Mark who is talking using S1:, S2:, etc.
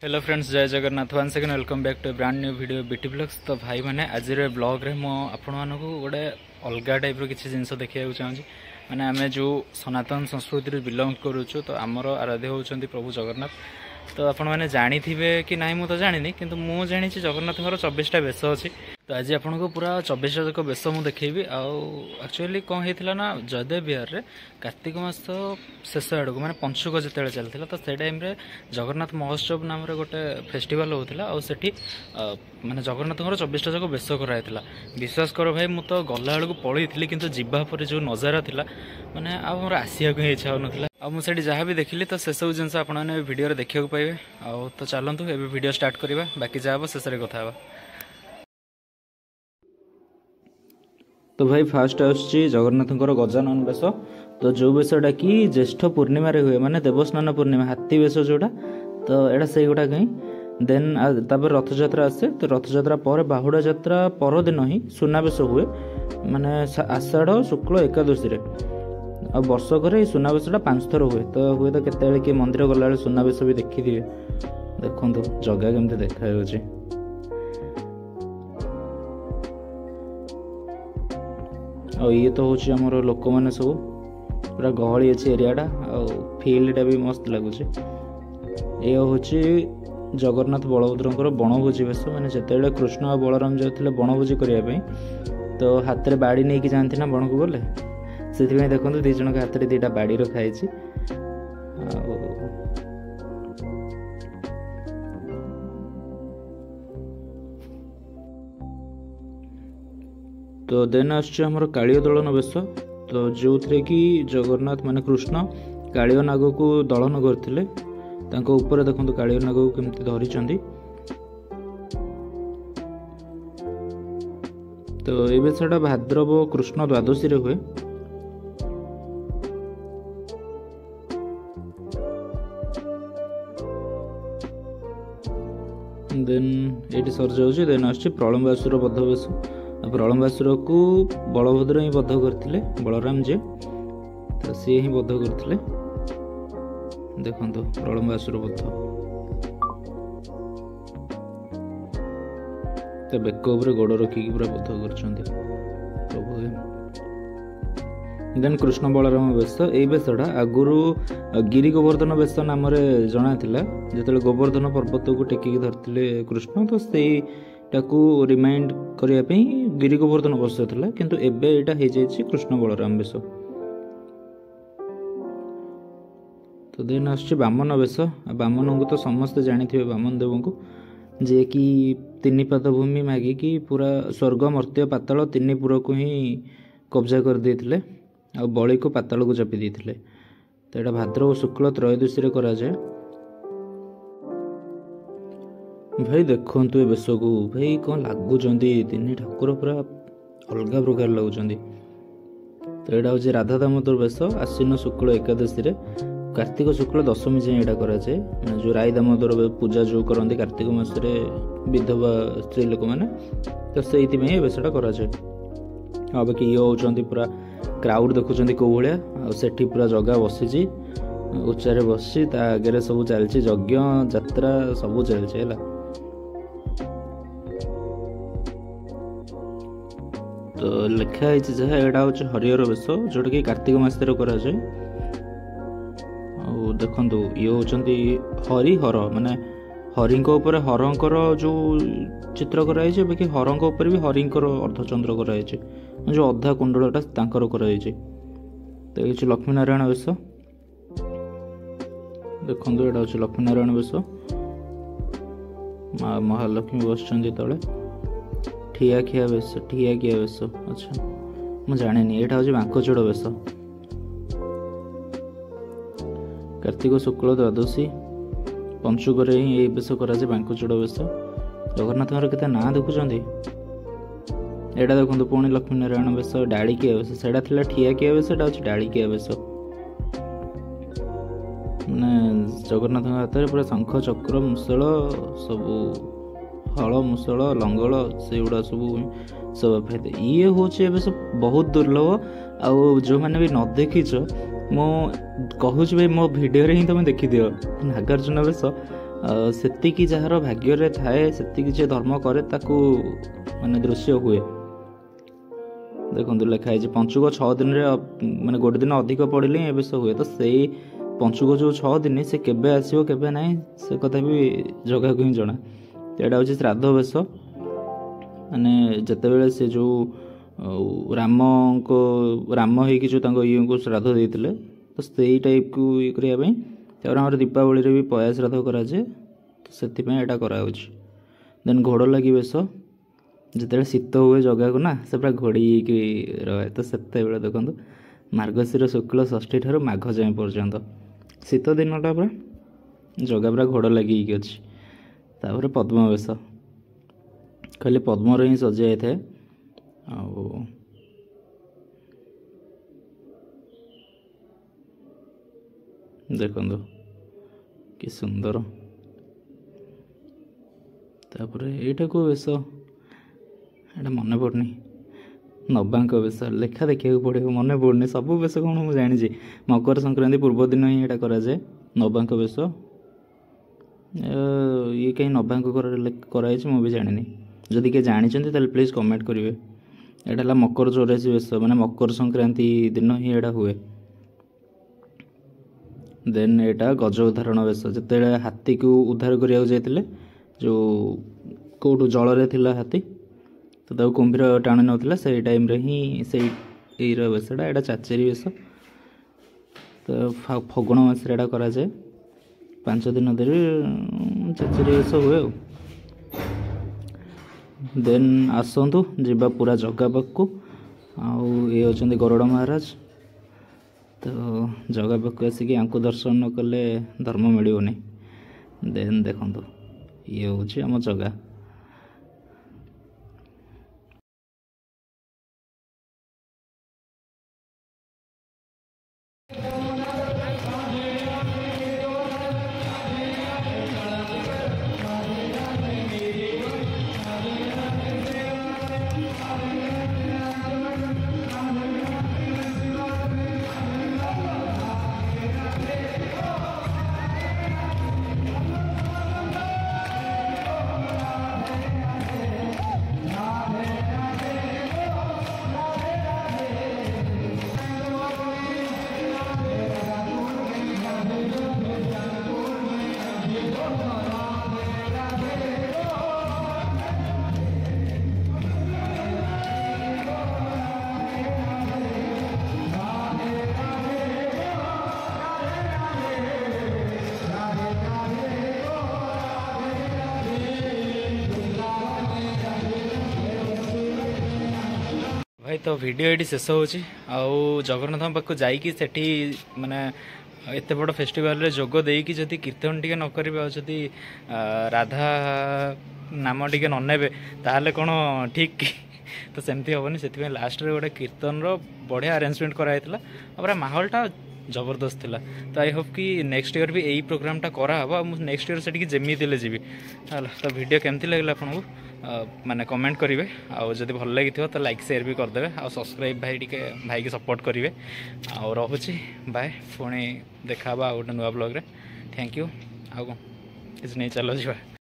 S1: Hello friends, जय Jagannath. One second welcome back to brand new video BT blogs. तो भाई मैंने आज ब्लॉग रे मो आपण मानकु गोटे अलग टाइप किसी जिनस देखा चाहिए। माने आम जो सनातन संस्कृति बिलंग करुचु, तो आमर आराध्य होउछंती प्रभु जगन्नाथ। तो आपण मैंने जानी थे कि ना मुझे जानी, किंतु मु जानी जगन्नाथ 24टा बेश अच्छी। तो आज आपन को पूरा 24 जाक बेश मुझे देखी। आक्चुअली कौन होता ना, जयदेव विहार में कार्तिक मास शेष आड़ को मैंने पंचुक जो चलता, तो से टाइम जगन्नाथ महोत्सव नाम गोटे फेस्टिवल होता और सेठी माने जगन्नाथ 24टा जाक बेश कराइला। विश्वास कर भाई, मुझे तो गला बेलू पलि किंतु जीवा पर जो नजारा था माने आमर आसिया को इच्छा होना। मुझे जहाँ भी देखिली तो से सब जिन आपने वीडियो देखा पाइबे। तो चलतु ए वीडियो स्टार्ट करवा, बाकी जहाँ शेष कथा। तो भाई फास्ट आसुची जगन्नाथ गजानन बेश। तो जो बेशटा कि ज्येष्ठ पूर्णिमा हुए, माने देवस्नान पूर्णिमा हाथी बेश जोड़ा, तो यहाँ से गुड़ा कहीं देन तापर रथयात्रा आसे। तो रथयात्रा पर बाहुड़ा यात्रा परदिन ही सुनाबेश हुए, माने आषाढ़ शुक्ल एकादशी आ वर्षक सुनाबेशटा 5 थर हुए। तो हुए तो केत किए मंदिर गला सुनाबेश भी देखी थे। देखो जगह केमती देखा। और ये तो हूँ आमर लोक मैंने सब पूरा गहली अच्छी एरियाटा, फिल्डटा भी मस्त लगुच। ये हूँ जगन्नाथ बलभद्र बनभोजी बेश। मैंने जिते कृष्ण और बलराम जाते बनभोजी करने, तो हाथ में बाड़ी नहीं कि जाती ना बन को गले, से देखो दी जन हाथ में 2टा बाड़ी रखाई। तो देन आमर कालियो दलन बेश। तो जो थे कि जगन्नाथ माने कृष्ण कालियो नाग को दलन करते, ऊपर देखो कालियो नाग को केमती धरी। तो ये बेशटा भाद्रव कृष्ण द्वादशी रे हुए। देन ये सर जाऊँ। देन आस प्रलम्बासुर बध बेश। प्रलम्बासुर को बलभद्र ही बध करते, बलराम जी तो सी ही बध करते। देखो प्रलम्बासुर बध, तो बेक उपर गोड़ रखिकी पूरा बध कर प्रभु। देन कृष्ण बलराम बेश। ये बेशटा आगुरी गिरी गोवर्धन बेश नाम जना जो गोवर्धन पर्वत को टेकिकी धरते कृष्ण, तो से रिमाइंड करने गिरी गोवर्धन बेश था, किंतु एबे एटा हो जाए कृष्ण बलराम बेश। तो देन आस बामन बेश। बामन को तो समस्ते जानी बामन देव को, जे कि 3 पाद भूमि मागिकी पूरा स्वर्ग मर्त्य पाताल 3 पुर को ही कब्जा कर देते, आ बलि को पाताल को चापी देते। तो यहाँ भाद्रव शुक्ल त्रयोदशी करा जाए। भाई देखु ए बेश को भाई कौन लगुच 3 ठाकुर पूरा अलग प्रकार लगुच। तो यहाँ हूँ राधा दामोदर बेश। आश्विन शुक्ल एकादशी कार्तिक शुक्ल दशमी जाए यहाँ कराए। जो राय दामोदर पूजा जो करते कार्तिक मास विधवा स्त्री लोक मैंने, तो से बेशटा कराए। बाकी ये होती पूरा क्राउड देखुं कौ भाया, से पूरा जगह बसी उच्चारे बसी आगे सब चलती यज्ञ यात्रा सब चलती है। तो लिखाई जहाँ यहाँ हूँ हरिहर बेश, जोटा कि कार्तिक मासरे कराए। देखु ये होती हरिहर, माने हरि उपर हरंकर जो चित्र कराई, बाकी हरंक उपर भी हरिंकर अर्धचंद्र कराई, जो अधा कुंडलटा तांकर कराई। तो ये लक्ष्मी नारायण बेश। देखो यहाँ हूँ लक्ष्मी नारायण बेश। माँ महालक्ष्मी बसुँच तले ठिया खिया बेश, ठिया किया बेश। अच्छा मुझे जानी। यहाँ हूँ बांकचूड़ बेश। कार्तिक शुक्ल द्वादशी पंचुक ही बेश कराए बांकचूड़ बेश। जगन्नाथ के ना देखुं। यहाँ देखो पुणी लक्ष्मी नारायण बेश, डाड़िकिया बेश। से ठिया किया बेश, हूँ डाड़िकिया बेश। मैंने जगन्नाथ हाथ में पूरा शंख चक्र मुसल सब हल मुसल लंगल से गुड़ा सब फायदे। ये हूँ बेश बहुत दुर्लभ। आ जो मैंने भी न देखीच मो कहूँ भाई मो भिडियो ही तुम देखी दियो नागार्जुन बेश सेतिकी जार भाग्य थाए सेतिकी जे धर्म करे ताकू माने दृश्य हुए। देखो लिखाई पंचुक 6 दिन माने गोटे दिन अधिक पड़े ये बेस हुए। तो से पंचुक जो 6 दिन से केबे आसो केबे ना से कथा भी जगह को ही जना। तो यहाँ हूँ श्राद्ध बेस माने जिते से जो राम हो जो ये को श्राद्ध देते तो से टाइप को ये करने दीपावली भी पया श्राद्ध कराए। तो से यहाँ देन घोड़ लगी बेस जिते शीत हुए जगह को ना से पूरा घोड़ी रहे। तो से देखो मार्गशीर शुक्ल षष्ठी ठार माघ जाए पर्यंत शीत दिनटा पूरा जगह पूरा घोड़ लगी अच्छी। तापर पद्म बेस खाली पद्मर ही सजा थाए। देखो कि सुंदर। तापर एटा को बेस एटा मन पड़नी नबांक बेस लेखा देखा पड़ो मन पड़नी सब बेस कौन मुझे जानी। मकर संक्रांति पूर्व दिन ही यहाँ कराए नबांक बेस। ये कहीं नबांक कराई मुझे जानी जदि किए जानते प्लीज कमेंट करेंगे। यहाँ मकर 84 बेस माने मकर संक्रांति दिन ही यहाँ हुए। देन यहाँ गज उदाहरण बेस जिते हाथी को उद्धार करने जाते जो कौटू जल थिला हाथी तो कुंभीर टाणी नौला से टाइम रे ही से बेसटा यहाँ चाचेरी बेस। तो फगुण मास यहाँ कराए 5 दिन धरी चाचेरी बेस हुए। देन आसतु जीवा पूरा जगह पाखु ये होचंदी गरुड़ महाराज। तो जगह पाखु आसिक यांकु दर्शन न कले धर्म मिलनी। देन देखो ये हूँ आम जगह। भाई तो वीडियो ये शेष हो जगन्नाथ पाक जाकि माने एत बड़ फेस्टिवल रे जोग देकी जदि कीर्तन टी न करेंगे राधा नाम टी न ने ताहले कौन ठीक कि तो सेमती हेनी से लास्ट रे गोटे कीर्तन बढ़िया अरेंजमेंट कराई पूरा माहौलटा जबरदस्त थिला। तो आई होप कि नेक्स्ट ईयर भी यही प्रोग्रामटा करावा नेक्स्ट ईयर से जमी जबी। तो वीडियो केमती लगे आपको माने कमेंट करेंगे आदि भल लगी तो लाइक शेयर भी करदे आ सब्सक्राइब भाई टिके भाई की सपोर्ट करेंगे। आ रोचे बाय पुणी देखा गोटे नुआ ब्लॉग रे। Thank you. आ किसी नहीं चलो जी।